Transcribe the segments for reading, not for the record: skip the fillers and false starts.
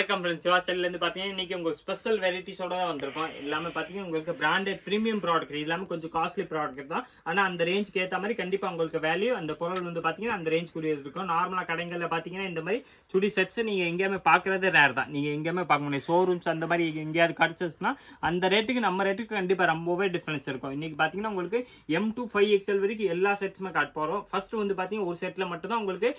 வணக்கம் ஃப்ரெண்ட்ஸ், வாசல்லேருந்து பார்த்தீங்கன்னா இன்றைக்கி உங்களுக்கு ஸ்பெஷல் வெரைட்டிஸோட தான் வந்திருக்கோம். எல்லாமே பார்த்தீங்கன்னா உங்களுக்கு பிராண்டட் ப்ரீமியம் ப்ராடக்ட், இது எல்லாமே கொஞ்சம் காஸ்ட்லி ப்ராடக்ட் தான். ஆனால் அந்த ரேஞ்சுக்கு ஏற்ற மாதிரி கண்டிப்பாக உங்களுக்கு வேல்யூ அந்த பொருள் வந்து பார்த்தீங்கன்னா அந்த ரேஞ்ச் கூடியது இருக்கும். நார்மலாக கடைகளில் பார்த்தீங்கன்னா இந்த மாதிரி சுடி செட்ஸ் நீங்கள் எங்கேயுமே பார்க்குறதே ரேர் தான். நீங்கள் எங்கேயுமே பார்க்க முடியும். ஷோரூம்ஸ் அந்த மாதிரி எங்கேயாவது கிடச்சிச்சுன்னா அந்த ரேட்டுக்கு நம்ம ரேட்டுக்கு கண்டிப்பாக ரொம்பவே டிஃப்ரென்ஸ் இருக்கும். இன்றைக்கி பார்த்தீங்கன்னா உங்களுக்கு M2 5XL வரைக்கும் எல்லா செட்ஸுமே காட்ட போகிறோம். ஃபர்ஸ்ட் வந்து பார்த்தீங்கன்னா ஒரு செட்டில் மட்டும் தான் உங்களுக்கு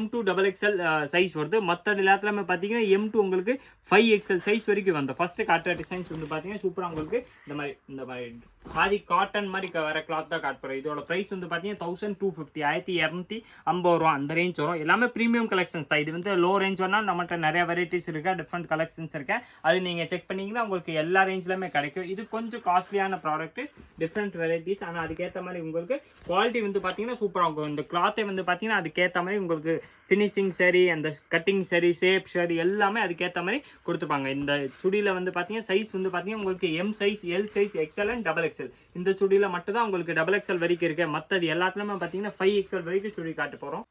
M2 XXL சைஸ் வருது. மற்ற எல்லாத்துலையுமே பார்த்தீங்கன்னா M2 உங்களுக்கு 5XL சைஸ் வரைக்கும் வந்து ஃபர்ஸ்ட் காட்டுற டிசைன்ஸ் வந்து பார்த்தீங்கன்னா சூப்பராக உங்களுக்கு இந்த மாதிரி ஹாதி காட்டன் மாதிரி வர கிளாத் தான் காட்டுறோம். இதோட ப்ரைஸ் வந்து பார்த்தீங்கன்னா 1250 1250 ரூபா அந்த ரேஞ்ச் வரும். எல்லாமே ப்ரீமியம் கலெக்ஷன்ஸ் தான். இது வந்து லோ ரேஞ்ச் வேணாலும் நம்மகிட்ட நிறைய வெரைட்டிஸ் இருக்கா, டிஃப்ரெண்ட் கலெக்ஷன்ஸ் இருக்கா. அது நீங்கள் செக் பண்ணிங்கன்னா உங்களுக்கு எல்லா ரேஞ்ச்லையுமே கிடைக்கும். இது கொஞ்சம் காஸ்ட்லியான ப்ராடக்ட், டிஃப்ரெண்ட் வெரைட்டிஸ். ஆனால் அதுக்கேற்ற மாதிரி உங்களுக்கு குவாலிட்டி வந்து பார்த்தீங்கன்னா சூப்பராக இருக்கும். இந்த கிளாத்தை வந்து பார்த்தீங்கன்னா அதுக்கேற்ற மாதிரி உங்களுக்கு ஃபினிஷிங் சரி, அந்த கட்டிங் சரி, ஷேப் சரி எல்லாமே அதுக்கேற்ற மாதிரி கொடுத்துப்பாங்க. இந்த சுடியில் வந்து பார்த்தீங்கன்னா சைஸ் வந்து பார்த்தீங்கன்னா உங்களுக்கு M size, L size, XL and XXL. இந்த சுடியில் மட்டும் தான் உங்களுக்கு XXL வரைக்கும் இருக்கு. மற்றது எல்லாத்துலேயுமே பார்த்தீங்கன்னா 5XL வரைக்கும் சுடி காட்ட போகிறோம்.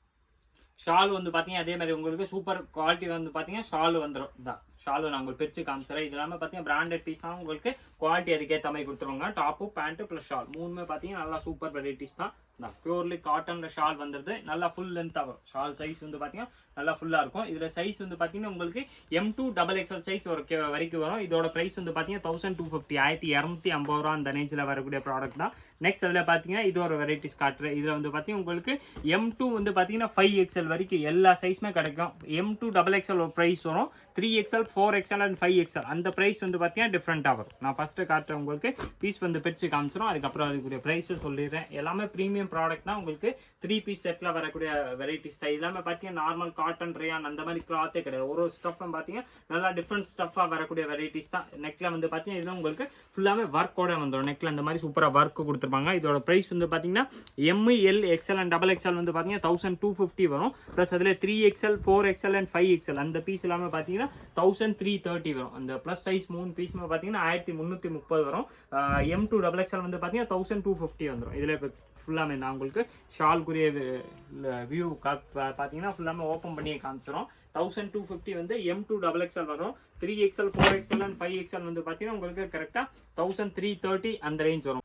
ஷால் வந்து பார்த்தீங்கன்னா அதே மாதிரி உங்களுக்கு சூப்பர் குவாலிட்டி வந்து பார்த்தீங்கன்னா ஷால் வந்துடும். தான் ஷாலு நான் உங்களுக்கு பிரித்து காமிச்சிடறேன். இது எல்லாமே பார்த்தீங்கன்னா பிராண்டட் பீஸ் தான். உங்களுக்கு குவாலிட்டி அதுக்கேற்ற மாதிரி கொடுத்துருவாங்க. டாப்பு, பேண்ட்டு ப்ளஸ் ஷால் மூணுமே பார்த்தீங்கன்னா நல்லா சூப்பர் வெரைட்டிஸ் தான். பியூர்லி காட்டன்ல ஷால் வந்துடுது. நல்லா ஃபுல் லென்த்தாக வரும். ஷால் சைஸ் வந்து பார்த்தீங்கன்னா நல்லா ஃபுல்லாக இருக்கும். இதில் சைஸ் வந்து பார்த்தீங்கன்னா உங்களுக்கு M2 XXL சைஸ் வரைக்கும் வரும். இதோட ப்ரைஸ் வந்து பார்த்தீங்கன்னா 1250 1250 ரூபா அந்த ரேஞ்சில் வரக்கூடிய ப்ராடக்ட் தான். நெக்ஸ்ட் அதில் பார்த்தீங்கன்னா இது ஒரு வெரைட்டிஸ் காட்டுறேன். இதில் வந்து பார்த்தீங்கன்னா உங்களுக்கு M2 வந்து பார்த்தீங்கன்னா 5XL வரைக்கும் எல்லா சைஸுமே கிடைக்கும். M2 XXL ஒரு ப்ரைஸ் வரும். 3XL 4XL அண்ட் 5XL அந்த ப்ரைஸ் வந்து பார்த்தீங்கன்னா டிஃப்ரெண்ட்டாக வரும். நான் ஃபஸ்ட்டு காட்டுறேன் உங்களுக்கு பீஸ் வந்து பிரித்து காமிச்சிடும். அதுக்கப்புறம் அதுக்குரிய ப்ரைஸும் சொல்லிடுறேன். எல்லாமே ப்ரீமியம் ப்ராடக்ட் தான். உங்களுக்கு 3 பீஸ் செட்டில் வரக்கூடிய வெரைட்டிஸ் தான். எல்லாமே பார்த்தீங்கன்னா நார்மல் காட்டன், ரேயான் அந்த மாதிரி கிளாத்தே கிடையாது. ஒரு ஸ்டஃப் பார்த்தீங்கன்னா நல்லா டிஃப்ரெண்ட் ஸ்டஃபாக வரக்கூடிய வெரைட்டிஸ் தான். நெக்கில் வந்து பார்த்தீங்கன்னா இதில் உங்களுக்கு ஃபுல்லாமே ஒர்க்கோட வந்துடும். நெக்கில் அந்த மாதிரி சூப்பராக ஒர்க்கு கொடுத்துருப்பாங்க. இதோட ப்ரைஸ் வந்து பார்த்தீங்கன்னா M, L, XL and XXL வந்து பார்த்தீங்கன்னா 1250 வரும். ப்ளஸ் அதில் 3XL 4XL அண்ட் 5XL அந்த பீஸ் எல்லாமே பார்த்தீங்கன்னா 1330 வரும். அந்த ப்ளஸ் சைஸ் 3 பீஸுமே பார்த்தீங்கன்னா 1330 வரும். M2 XXL வந்து பார்த்தீங்கன்னா 1250 வந்துடும். இதில் இப்போ ஃபுல்லாமே நான் உங்களுக்கு ஷால்குரிய வியூ பார்த்தீங்கன்னா ஃபுல்லாமே ஓப்பன் பண்ணி காமிச்சிடும். 1250 வந்து M2 XXL வரும். 3XL 4XL அண்ட் 5XL வந்து பார்த்தீங்கன்னா உங்களுக்கு கரெக்டாக 1330 அந்த ரேஞ்ச் வரும்.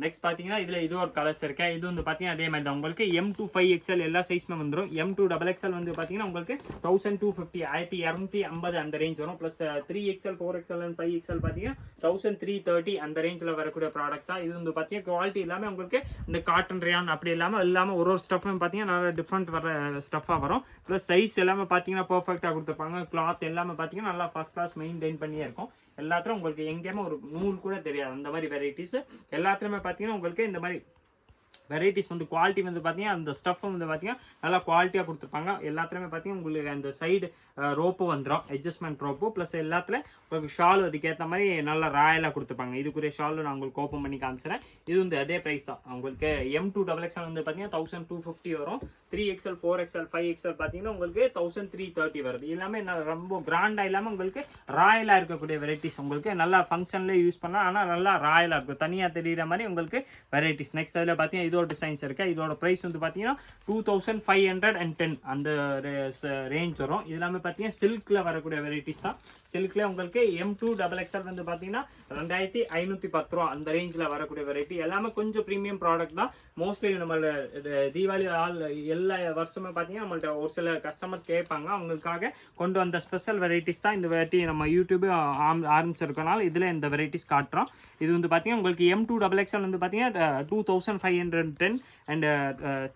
நெக்ஸ்ட் பார்த்தீங்கன்னா இதில் இது ஒரு கலர்ஸ் இருக்கா. இது வந்து பார்த்தீங்கன்னா அதே மாதிரி தான். உங்களுக்கு M2 5XL எல்லா சைஸுமே வந்துடும். M2 XXL வந்து பார்த்தீங்கன்னா உங்களுக்கு 1250 1250 அந்த ரேஞ்ச் வரும். Plus 3XL 4XL and 5XL பார்த்தீங்கன்னா 1330 அந்த ரேஞ்சில் வரக்கூடிய ப்ராடக்ட் தான். இது வந்து பார்த்தீங்கன்னா குவாலிட்டி எல்லாமே உங்களுக்கு இந்த காட்டன் ரேயான் அப்படி இல்லாமல் ஒரு ஸ்டஃப்பும் பார்த்தீங்கன்னா நல்லா டிஃப்ரெண்ட் வர ஸ்டஃபாக வரும். ப்ளஸ் சைஸ் எல்லாமே பார்த்தீங்கன்னா பர்ஃபெக்டாக கொடுத்துருப்பாங்க. கிளாத் எல்லாமே பார்த்தீங்கன்னா நல்லா ஃபர்ஸ்ட் கிளாஸ் மெயின்டைன் பண்ணியே இருக்கும். எல்லாத்துலையும் உங்களுக்கு எங்கேயுமே ஒரு நூல் கூட தெரியாது அந்த மாதிரி வெரைட்டிஸ். எல்லாத்துலையுமே பார்த்தீங்கன்னா உங்களுக்கு இந்த மாதிரி வெரைட்டிஸ் வந்து குவாலிட்டி வந்து பார்த்தீங்கன்னா அந்த ஸ்டஃப் வந்து பார்த்தீங்கன்னா நல்லா குவாலிட்டியாக கொடுத்துருப்பாங்க. எல்லாத்துலேயுமே பார்த்தீங்கன்னா உங்களுக்கு அந்த சைடு ரோப்பு வந்துடும், அட்ஜஸ்ட்மெண்ட் ரோப்பு. ப்ளஸ் எல்லாத்துலேயும் உங்களுக்கு ஷால் அதுக்கேற்ற மாதிரி நல்லா ராயலாக கொடுத்துருப்பாங்க. இதுக்குரிய ஷால் நான் உங்களுக்கு ஓப்பன் பண்ணி காமிச்சிடறேன். இது வந்து அதே ப்ரைஸ் தான். உங்களுக்கு M2 XXL வந்து பார்த்தீங்கன்னா 1250 வரும். 3XL 4XL 5XL பார்த்தீங்கன்னா உங்களுக்கு 1330 வருது. எல்லாமே ரொம்ப கிராண்டாக இல்லாமல் உங்களுக்கு ராயலாக இருக்கக்கூடிய வெரைட்டிஸ். உங்களுக்கு நல்லா ஃபங்க்ஷன்லேயே யூஸ் பண்ணலாம். ஆனால் நல்லா ராயலாக இருக்கும், தனியாக தெரிகிற மாதிரி உங்களுக்கு வெரைட்டிஸ். நெக்ஸ்ட் அதில் பார்த்தீங்கன்னா இதோட டிசைன்ஸ் இருக்கு. இதோட ப்ரைஸ் வந்து பார்த்தீங்கன்னா 2510 அந்த ரேஞ்ச் வரும். இது எல்லாமே பார்த்தீங்கன்னா சில்கில் வரக்கூடிய வெரைட்டிஸ் தான். சில்கில் உங்களுக்கு M2 XXL வந்து பார்த்தீங்கன்னா 2510 ரூபா அந்த ரேஞ்சில் வரக்கூடிய வெரைட்டி. எல்லாமே கொஞ்சம் ப்ரீமியம் ப்ராடக்ட் தான். மோஸ்ட்லி நம்ம தீபாவளி எல்லா வருஷமே பார்த்தீங்கன்னா நம்மள்ட்ட ஒரு சில கஸ்டமர்ஸ் கேட்பாங்க. அவங்களுக்காக கொண்டு வந்த ஸ்பெஷல் வெரைட்டிஸ் தான் இந்த வெரைட்டி. நம்ம யூடியூப் ஆரம்பிச்சிருக்கனால இதில் இந்த வெரைட்டிஸ் காட்டுறோம். இது வந்து பார்த்தீங்கன்னா உங்களுக்கு M2 XXL வந்து பார்த்தீங்கன்னா 2510 and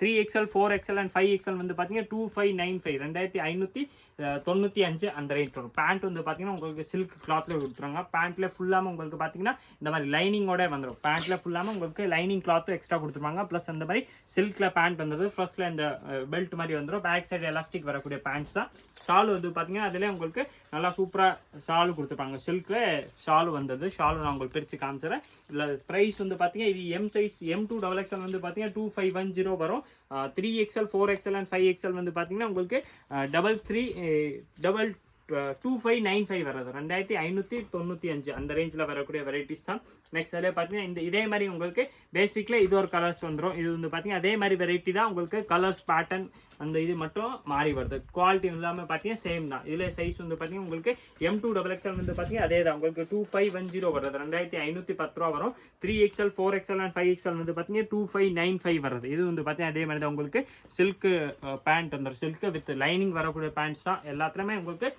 3XL 4XL and 5XL வந்து பார்த்தீங்கன்னா 2595 2595 அந்த ரேட் வரும். பேண்ட் வந்து பார்த்தீங்கன்னா உங்களுக்கு சில்க் கிளாத்தில் கொடுத்துருவாங்க. பேண்ட்டில் ஃபுல்லாமல் உங்களுக்கு பார்த்தீங்கன்னா இந்த மாதிரி லைனிங்கோட வந்துடும். பேண்ட்டில் ஃபுல்லாமல் உங்களுக்கு லைனிங் கிளாத்தும் எக்ஸ்ட்ரா கொடுத்துருவாங்க. ப்ளஸ் அந்த மாதிரி சில்கில் பேண்ட் வந்தது. ஃபர்ஸ்ட்டில் இந்த பெல்ட் மாதிரி வந்துடும். பேக் சைடு எலாஸ்டிக் வரக்கூடிய பேண்ட்ஸ் தான். ஷால் வந்து பார்த்தீங்கன்னா அதில் உங்களுக்கு நல்லா சூப்பராக ஷாலு கொடுத்துருப்பாங்க. சில்கில் ஷாலு வந்தது. ஷாலு நான் உங்களுக்கு பிரித்து காமிச்சிடறேன். இதில் ப்ரைஸ் வந்து பார்த்தீங்கன்னா இது M சைஸ் M2 XXL வந்து பார்த்தீங்கன்னா 2510 வரும். 3XL 4XL அண்ட் 5XL வந்து பார்த்தீங்கன்னா உங்களுக்கு 2595 வர்றது 2595 அந்த ரேஞ்சில் வரக்கூடிய வெரைட்டிஸ் தான். நெக்ஸ்ட் அதில் பார்த்தீங்கன்னா இதே மாதிரி உங்களுக்கு பேசிக்கில் இது ஒரு கலர்ஸ் வந்துடும். இது வந்து பார்த்தீங்கன்னா அதே மாதிரி வெரைட்டி தான், உங்களுக்கு கலர்ஸ் பேட்டர்ன் அந்த இது மட்டும் மாறி வருது. குவாலிட்டி எல்லாமே பார்த்தீங்கன்னா சேம் தான். இதில் சைஸ் வந்து பார்த்தீங்கன்னா உங்களுக்கு M2XXL வந்து பார்த்தீங்கன்னா அதே தான், உங்களுக்கு 2510 வருது, 2510 ரூபா வரும். 3XL 4XL அண்ட் 5XL வந்து பார்த்தீங்கன்னா 2595 வருது. இது வந்து பார்த்தீங்கன்னா அதே மாதிரி தான் உங்களுக்கு சில்க்கு பேண்ட் வந்துடும். சில்க்கு வித் லைனிங் வரக்கூடிய பேண்ட்ஸ் தான் எல்லாத்துலேயுமே உங்களுக்கு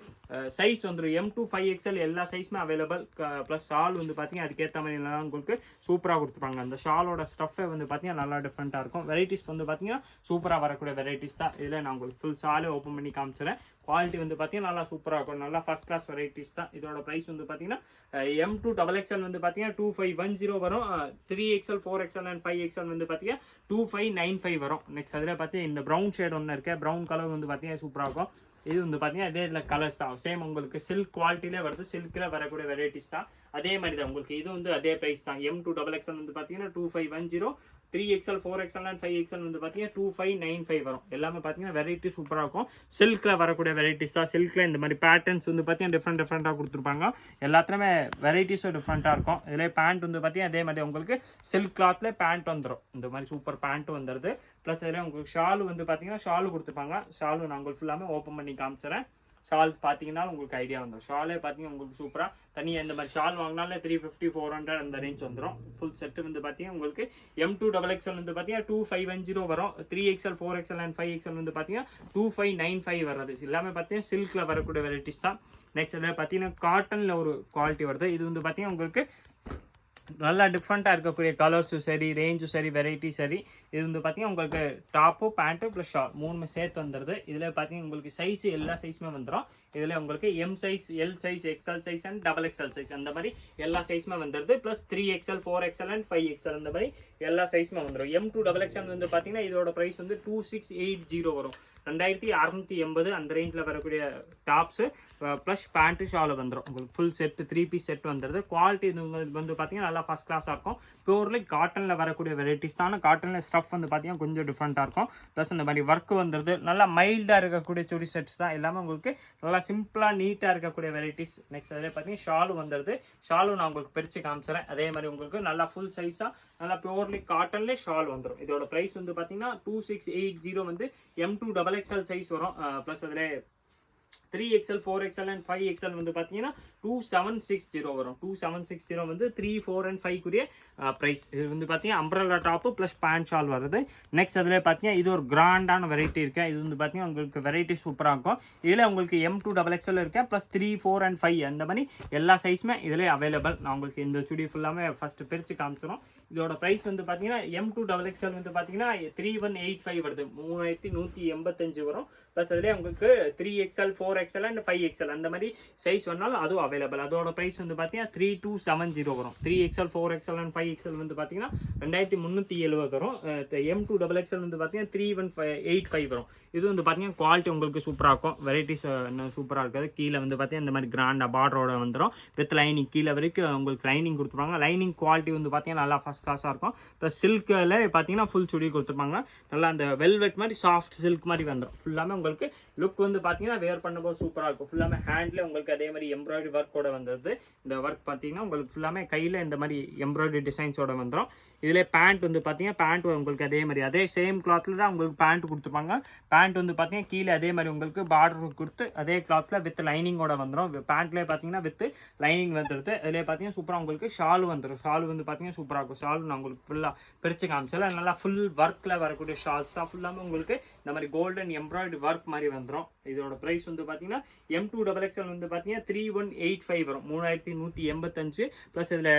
சைஸ் வந்துடும். M2 5XL எல்லா சைஸுமே அவைலபிள். ப்ளஸ் ஷால் வந்து பார்த்தீங்கன்னா அதுக்கேற்ற மாதிரி உங்களுக்கு சூப்பராக கொடுத்துருப்பாங்க. அந்த ஷாலோட ஸ்டஃபே வந்து பார்த்தீங்கன்னா நல்லா டிஃப்ரெண்ட்டாக இருக்கும். வெரைட்டிஸ் வந்து பார்த்தீங்கன்னா சூப்பராக வரக்கூடிய வெரைட்டிஸ் தான். இதில் நான் உங்களுக்கு ஃபுல் ஷாலே ஓப்பன் பண்ணி காமிச்சிடுறேன். குவாலிட்டி வந்து பார்த்தீங்கன்னா நல்லா சூப்பராக இருக்கும், நல்லா ஃபர்ஸ்ட் கிளாஸ் வெரைட்டிஸ் தான். இதோட ப்ரைஸ் வந்து பார்த்தீங்கன்னா M2XXL வந்து பார்த்தீங்கன்னா 2510 வரும். 3XL 4XL அண்ட் 5XL வந்து பார்த்தீங்கன்னா 2595 வரும். நெக்ஸ்ட் அதில் பார்த்தீங்கன்னா இந்த ப்ரௌன் ஷேட் ஒன்று இருக்கு, ப்ரௌன் கலர் வந்து பார்த்தீங்கன்னா சூப்பராக இருக்கும். இது வந்து பார்த்தீங்கன்னா இதே இதில் கலர்ஸ் தான் சேம், உங்களுக்கு சில்க் குவாலிட்டியிலே வருது, சில்கில் வரக்கூடிய வெரைட்டிஸ் தான். அதே மாதிரி தான் உங்களுக்கு இது வந்து அதே ப்ரைஸ் தான். M2XXL வந்து பார்த்தீங்கன்னா 2510, 3XL 4XL அண்ட் 5XL வந்து பார்த்தீங்கன்னா 2595 வரும். எல்லாமே பார்த்தீங்கன்னா வெரைட்டி சூப்பராக இருக்கும். சில்கில் வரக்கூடிய வெரைட்டிஸ் தான். சில்கில் இந்த மாதிரி பேட்டர்ன்ஸ் வந்து பார்த்தீங்கன்னா டிஃப்ரெண்ட்டாக கொடுத்துருப்பாங்க. எல்லாத்துலேயுமே வெரைட்டிஸும் டிஃப்ரெண்ட்டாக இருக்கும். இதில் பேண்ட் வந்து பார்த்தீங்கன்னா அதே மாதிரி உங்களுக்கு சில்க் கிளாத்தில் பேண்ட் வந்துடும். இந்த மாதிரி சூப்பர் பேண்ட் வந்துடுது. ப்ளஸ் இதில் உங்களுக்கு ஷாலு வந்து பார்த்தீங்கன்னா ஷாலு கொடுத்துருப்பாங்க. ஷாலு நான் உங்களுக்கு ஃபுல்லாமே ஓப்பன் பண்ணி காமிச்சிடறேன். ஷால் பார்த்தீங்கன்னா உங்களுக்கு ஐடியா வந்துடும். ஷாலே பார்த்தீங்கன்னா உங்களுக்கு சூப்பராக தனியாக இந்த மாதிரி ஷால் வாங்கினாலே 350 400 அந்த ரேஞ்ச் வந்துடும். ஃபுல் செட்டு வந்து பார்த்தீங்கன்னா உங்களுக்கு M2XXL வந்து பார்த்தீங்கன்னா 2510 வரும். 3XL 4XL அண்ட் 5XL வந்து பார்த்தீங்கன்னா 2595 வர்றது. எல்லாமே பார்த்தீங்கன்னா சில்கில் வரக்கூடிய வெரைட்டிஸ் தான். நெக்ஸ்ட் அதில் பார்த்தீங்கன்னா காட்டனில் ஒரு குவாலிட்டி வருது. இது வந்து பார்த்தீங்கன்னா உங்களுக்கு நல்லா டிஃப்ரெண்ட்டாக இருக்கக்கூடிய கலர்ஸும் சரி, ரேஞ்சும் சரி, வெரைட்டி சரி. இது வந்து பார்த்தீங்கன்னா உங்களுக்கு டாப்பு பேண்ட்டு ப்ளஸ் ஷால் மூணுமே சேர்த்து வந்துடுது. இதில் பார்த்தீங்கன்னா உங்களுக்கு சைஸு எல்லா சைஸுமே வந்துடும். இதில் உங்களுக்கு M size, L size, XL size and XXL size அந்த மாதிரி எல்லா சைஸுமே வந்துடுது. Plus 3XL 4XL and 5XL அந்த மாதிரி எல்லா சைஸுமே வந்துடும். M2XXL வந்து பார்த்தீங்கன்னா இதோட ப்ரைஸ் வந்து 2680 வரும். 2680 அந்த ரேஞ்சில் வரக்கூடிய டாப்ஸு ப்ளஸ் பேண்ட்டு ஷாலு வந்துடும். உங்களுக்கு ஃபுல் செட்டு 3 பீஸ் செட் வந்துடுது. குவாலிட்டி இது வந்து பார்த்தீங்கன்னா நல்லா ஃபஸ்ட் கிளாஸாக இருக்கும். பியூர்லி காட்டனில் வரக்கூடிய வெரைட்டிஸ் தான். காட்டனில் ஸ்டஃப் வந்து பார்த்தீங்கன்னா கொஞ்சம் டிஃப்ரெண்ட்டாக இருக்கும். ப்ளஸ் இந்த மாதிரி ஒர்க் வந்துடுது. நல்லா மைல்டாக இருக்கக்கூடிய சுடி செட்ஸ் தான் எல்லாமே. உங்களுக்கு நல்லா சிம்பிளாக நீட்டாக இருக்கக்கூடிய வெரைட்டிஸ். நெக்ஸ்ட் அதில் பார்த்தீங்கன்னா ஷாலு வந்துடுது. ஷாலு நான் உங்களுக்கு பிரித்து காமிச்சிடறேன். அதே மாதிரி உங்களுக்கு நல்லா ஃபுல் சைஸாக நல்லா பியூர்லி காட்டன்லேயே ஷால் வந்துடும். இதோட ப்ரைஸ் வந்து பார்த்தீங்கன்னா 2680 வந்து M2XXL சைஸ் வரும். ப்ளஸ் அதில் 3XL 4XL அண்ட் 5XL வந்து பார்த்தீங்கன்னா 2760 வரும். 2760 வந்து 3, 4 அண்ட் 5 குரிய ப்ரைஸ். இது வந்து பார்த்தீங்கன்னா umbrella top plus pant shawl வருது. நெக்ஸ்ட் அதில் பார்த்தீங்கன்னா இது ஒரு கிராண்டான வெரைட்டி இருக்கு. இது வந்து பார்த்தீங்கன்னா உங்களுக்கு வெரைட்டி சூப்பராக இருக்கும். இதில் உங்களுக்கு M2XXL இருக்கு, ப்ளஸ் 3, 4 அண்ட் 5 அந்த மாதிரி எல்லா சைஸுமே இதில் அவைலபிள். நான் உங்களுக்கு இந்த சுடி ஃபுல்லாமே ஃபஸ்ட்டு பிரித்து காமிச்சிடும். இதோட ப்ரைஸ் வந்து பார்த்தீங்கன்னா M2XXL வந்து பார்த்தீங்கன்னா 3185 வருது, 3185 வரும். ப்ளஸ் அதிலே உங்களுக்கு 3XL 4XL அண்ட் 5XL அந்த மாதிரி சைஸ் வேணாலும் அதுவும் அவைலபிள். அதோட ப்ரைஸ் வந்து பார்த்தீங்கன்னா 3270 வரும். 3XL 4XL அண்ட் 5XL வந்து பார்த்தீங்கன்னா 2370 வரும். M2XXL வந்து பார்த்தீங்கன்னா 3185 வரும். இது வந்து பார்த்தீங்கன்னா குவாலிட்டி உங்களுக்கு சூப்பராக இருக்கும். வெரைட்டிஸ் சூப்பராக இருக்காது. கீழே வந்து பார்த்தீங்கன்னா இந்த மாதிரி கிராண்டாக பார்டரோட வந்துடும். வித் லைனிங் கீழே வரைக்கும் உங்களுக்கு லைனிங் கொடுத்துருப்பாங்க. லைனிங் குவாலிட்டி வந்து பார்த்தீங்கன்னா நல்லா ஃபஸ்ட் கிளாஸாக இருக்கும். ப்ளஸ் சில்கில் பார்த்தீங்கன்னா ஃபுல் சுடி கொடுத்துருப்பாங்க. நல்லா அந்த வெல்வெட் மாதிரி சாஃப்ட் சில்க் மாதிரி வந்துடும். ஃபுல்லாமே உங்களுக்கு லுக் வந்து பார்த்தீங்கன்னா வேர் பண்ணும்போது சூப்பராக இருக்கும். ஃபுல்லாமே ஹேண்டில் உங்களுக்கு அதே மாதிரி எம்ப்ராய்டரி ஒர்க்கோட வந்தது. இந்த ஒர்க் பார்த்தீங்கன்னா உங்களுக்கு ஃபுல்லாமே கையில் இந்த மாதிரி எம்ப்ராய்டரி டிசைன்ஸோட வந்துடும். இதில் பேண்ட் வந்து பார்த்தீங்கன்னா பேண்ட் உங்களுக்கு அதே மாதிரி அதே சேம் கிளாத்தில் தான் உங்களுக்கு பேண்ட் கொடுத்துருப்பாங்க. பேண்ட் வந்து பார்த்தீங்கன்னா கீழே அதே மாதிரி உங்களுக்கு பார்டர் கொடுத்து அதே கிளாத்தில் வித் லைனிங்கோட வந்துடும். பேண்ட்லேயே பார்த்தீங்கன்னா வித் லைனிங் வந்துடுது. இதில் பார்த்தீங்கன்னா சூப்பராக உங்களுக்கு ஷால் வந்துடும். ஷால் வந்து பார்த்தீங்கன்னா சூப்பராக இருக்கும். ஷால் நான் உங்களுக்கு ஃபுல்லாக பிரித்து காமிச்சல நல்லா ஃபுல் ஒர்க்கில் வரக்கூடிய ஷால்ஸ் தான். ஃபுல்லாமே உங்களுக்கு இந்த மாதிரி கோல்டன் எம்ப்ராய்டரி ஒர்க் மாதிரி வந்துடும். இதோட ப்ரைஸ் வந்து பார்த்தீங்கன்னா M2XXL வந்து பார்த்தீங்கன்னா 3185 வரும், 3185. ப்ளஸ் இதில்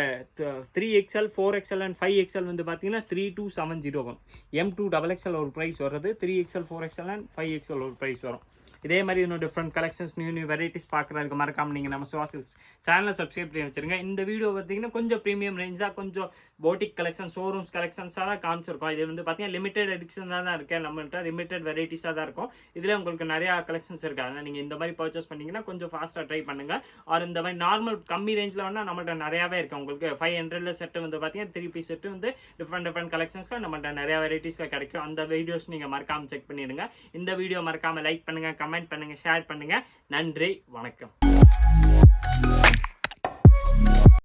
3XL 4XL அண்ட் 5XL வந்து பார்த்தீங்கன்னா 3270 வரும். M2XXL ஒரு ப்ரைஸ் வருது, 3XL 4XL அண்ட் 5XL ஒரு ப்ரைஸ் வரும். இதே மாதிரி இன்னும் டிஃப்ரெண்ட் கலெக்ஷன்ஸ் நியூ வெரைட்டிஸ் பார்க்குறதுக்கு மறக்காம நீங்கள் நம்ம சிவா சில்க்ஸ் சேனலை சப்ஸ்கிரைப் பண்ணி வச்சுருங்க. இந்த வீடியோ பார்த்தீங்கன்னா கொஞ்சம் ப்ரீமியம் ரேஞ்ச் தான், கொஞ்சம் போட்டிக் கலெக்ஷன் ஷோரூம்ஸ் கலெக்ஷன்ஸாக தான் காமிச்சிருக்கோம். இது வந்து பார்த்தீங்கன்னா லிமிடெட் எடிஷன் தான் இருக்கேன். நம்மகிட்ட லிமிடெட் வெரைட்டிஸாக தான் இருக்கும். இதில் உங்களுக்கு நிறையா கலெக்ஷன்ஸ் இருக்குது. அதனால் நீங்கள் இந்த மாதிரி பர்ச்சேஸ் பண்ணிங்கன்னா கொஞ்சம் ஃபாஸ்ட்டாக ட்ரை பண்ணுங்கள். ஆர் இந்த மாதிரி நார்மல் கம்மி ரேஞ்சில் வேணால் நம்மகிட்ட நிறையாவே இருக்குது. உங்களுக்கு 500 செட்டு வந்து பார்த்தீங்கன்னா 3 பீஸ் செட்டு வந்து டிஃப்ரெண்ட் கலெக்ஷன்ஸில் நம்மகிட்ட நிறையா வெரைட்டிஸில் கிடைக்கும். அந்த வீடியோஸ் நீங்கள் மறக்காமல் செக் பண்ணிடுங்க. இந்த வீடியோ மறக்காமல் லைக் பண்ணுங்கள், கமெண்ட் பண்ணுங்கள், ஷேர் பண்ணுங்கள். நன்றி, வணக்கம்.